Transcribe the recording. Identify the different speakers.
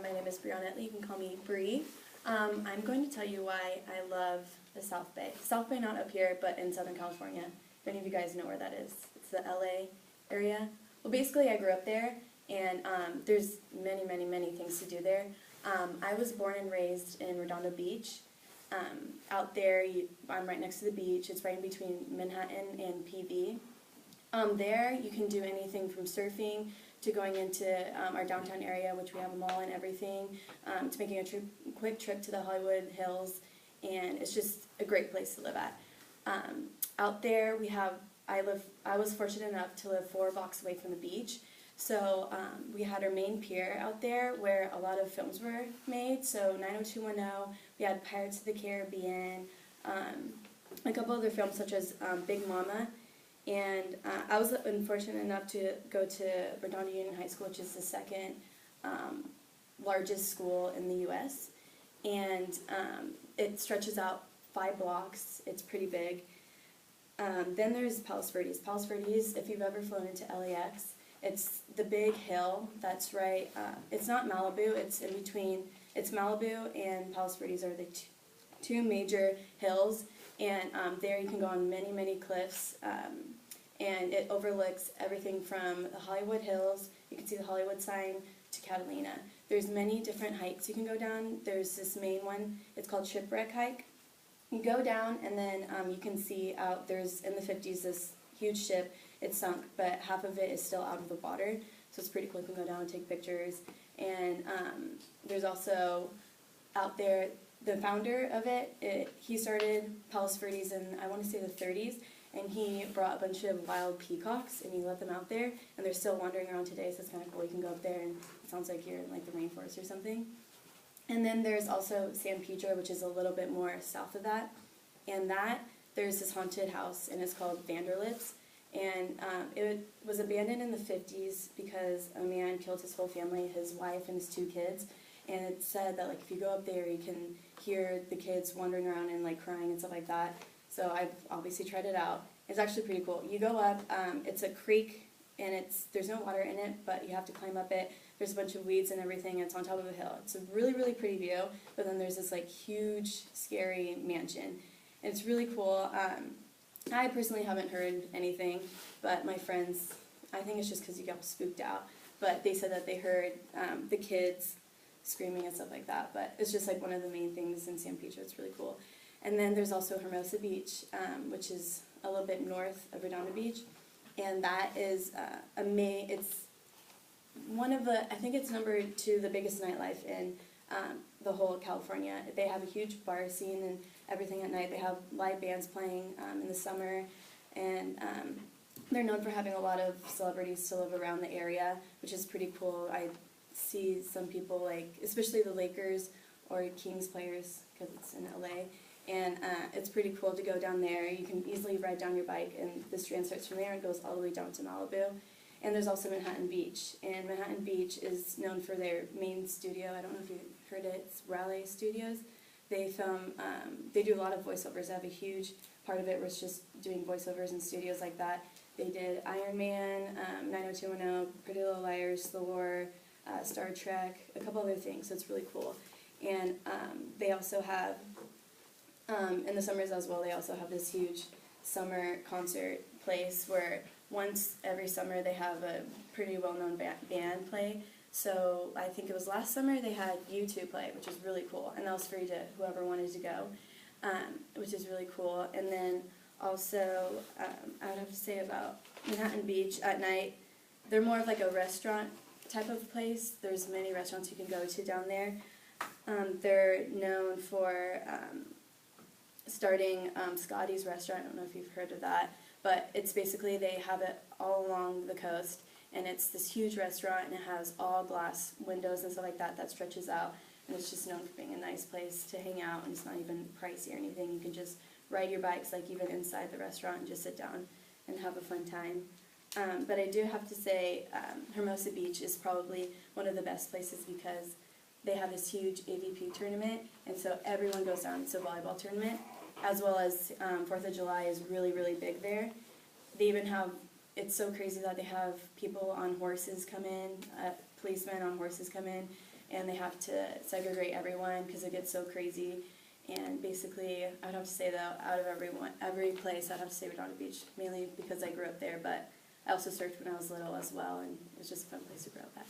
Speaker 1: My name is Bri Ad Lib. You can call me Bri. I'm going to tell you why I love the South Bay. South Bay, not up here, but in Southern California. If any of you guys know where that is. It's the LA area. Well, basically, I grew up there, and there's many things to do there. I was born and raised in Redondo Beach. Out there, I'm right next to the beach. It's right in between Manhattan and PV. There, you can do anything from surfing to going into our downtown area, which we have a mall and everything, to making a quick trip to the Hollywood Hills, and it's just a great place to live at. Out there, I was fortunate enough to live 4 blocks away from the beach, so we had our main pier out there where a lot of films were made, so 90210, we had Pirates of the Caribbean, a couple other films such as Big Mama. And I was unfortunate enough to go to Redondo Union High School, which is the second largest school in the U.S. And it stretches out 5 blocks. It's pretty big. Then there's Palos Verdes. Palos Verdes, if you've ever flown into LAX, it's the big hill that's right. It's not Malibu. It's in between. It's Malibu and Palos Verdes are the two major hills. And there you can go on many cliffs, and it overlooks everything from the Hollywood Hills. You can see the Hollywood sign to Catalina. There's many different hikes you can go down. There's this main one. It's called Shipwreck Hike. You go down, and then you can see out. There's in the 50s this huge ship. It's sunk, but half of it is still out of the water, so it's pretty cool. You can go down and take pictures. And there's also out there. The founder of it, he started Palos Verdes in, I want to say, the 30s, and he brought a bunch of wild peacocks, and he let them out there, and they're still wandering around today, so it's kind of cool. You can go up there, and it sounds like you're in, like, the rainforest or something. And then there's also San Pedro, which is a little bit more south of that, and there's this haunted house, and it's called Vanderlips, and it was abandoned in the 50s because a man killed his whole family, his wife and his 2 kids. And it said that, like, if you go up there, you can hear the kids wandering around and, like, crying and stuff like that. So I've obviously tried it out. It's actually pretty cool. You go up, it's a creek, and there's no water in it, but you have to climb up it. There's a bunch of weeds and everything, and it's on top of a hill. It's a really pretty view, but then there's this, like, huge, scary mansion. And it's really cool. I personally haven't heard anything, but my friends, I think it's just because you got spooked out, but they said that they heard the kids screaming and stuff like that, but it's just like one of the main things in San Pedro. It's really cool. And then there's also Hermosa Beach, which is a little bit north of Redondo Beach, and that is it's one of the, I think it's number 2 the biggest nightlife in the whole of California. They have a huge bar scene and everything at night. They have live bands playing in the summer, and they're known for having a lot of celebrities to live around the area, which is pretty cool. I see some people, like, especially the Lakers or Kings players, because it's in LA, and it's pretty cool to go down there. You can easily ride down your bike, and the strand starts from there and goes all the way down to Malibu. And there's also Manhattan Beach, and Manhattan Beach is known for their main studio. I don't know if you've heard it. It's Raleigh Studios. They film, they do a lot of voiceovers. They have a huge part of it was just doing voiceovers in studios like that. They did Iron Man, 90210, Pretty Little Liars, The War, Star Trek, a couple other things, so it's really cool. And they also have, in the summers as well, they also have this huge summer concert place where once every summer they have a pretty well-known band play. So I think it was last summer they had U2 play, which is really cool, and that was free to whoever wanted to go, which is really cool. And then also, I would have to say about Manhattan Beach at night, they're more of like a restaurant type of place. There's many restaurants you can go to down there. They're known for starting Scotty's restaurant. I don't know if you've heard of that, but it's basically they have it all along the coast, and it's this huge restaurant, and it has all glass windows and stuff like that that stretches out, and it's just known for being a nice place to hang out, and it's not even pricey or anything. You can just ride your bikes, like, even inside the restaurant and just sit down and have a fun time. But I do have to say Hermosa Beach is probably one of the best places because they have this huge AVP tournament, and so everyone goes down. It's a volleyball tournament, as well as 4th of July is really big there. They even have, it's so crazy that they have people on horses come in, policemen on horses come in, and they have to segregate everyone because it gets so crazy. And basically, I would have to say though, out of every place, I'd have to say Redondo Beach, mainly because I grew up there, but I also surfed when I was little as well, and it was just a fun place to grow up at.